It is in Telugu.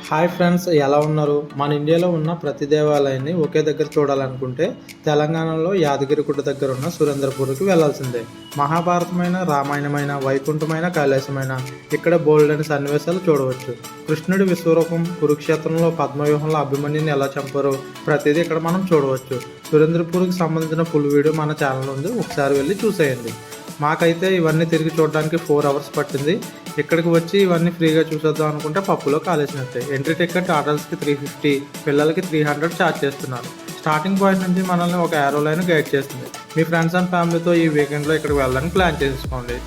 హాయ్ ఫ్రెండ్స్, ఎలా ఉన్నారు? మన ఇండియాలో ఉన్న ప్రతి దేవాలయాన్ని ఒకే దగ్గర చూడాలనుకుంటే తెలంగాణలో యాదగిరిగుట్ట దగ్గర ఉన్న సురేంద్రపూర్కి వెళ్లాల్సిందే. మహాభారతమైన, రామాయణమైన, వైకుంఠమైన, కైలాసమైన ఇక్కడ బోల్డెని సన్నివేశాలు చూడవచ్చు. కృష్ణుడి విశ్వరూపం, కురుక్షేత్రంలో పద్మవ్యూహంలో అభిమన్యుని ఎలా చంపారో ప్రతిదీ ఇక్కడ మనం చూడవచ్చు. సురేంద్రపూర్కి సంబంధించిన ఫుల్ వీడియో మన ఛానల్ ఉంది, ఒకసారి వెళ్ళి చూసేయండి. మాకైతే ఇవన్నీ తిరిగి చూడడానికి 4 అవర్స్ పట్టింది. ఇక్కడికి వచ్చి ఇవన్నీ ఫ్రీగా చూసేద్దాం అనుకుంటే పప్పులో కాలేసినట్టే. ఎంట్రీ టికెట్ అడల్ట్స్కి 350, పిల్లలకి 300 ఛార్జ్ చేస్తున్నారు. స్టార్టింగ్ పాయింట్ నుంచి మనల్ని ఒక ఏరో లైన్ గైడ్ చేస్తుంది. మీ ఫ్రెండ్స్ అండ్ ఫ్యామిలీతో ఈ వీకెండ్లో ఇక్కడికి వెళ్ళడానికి ప్లాన్ చేసుకోండి.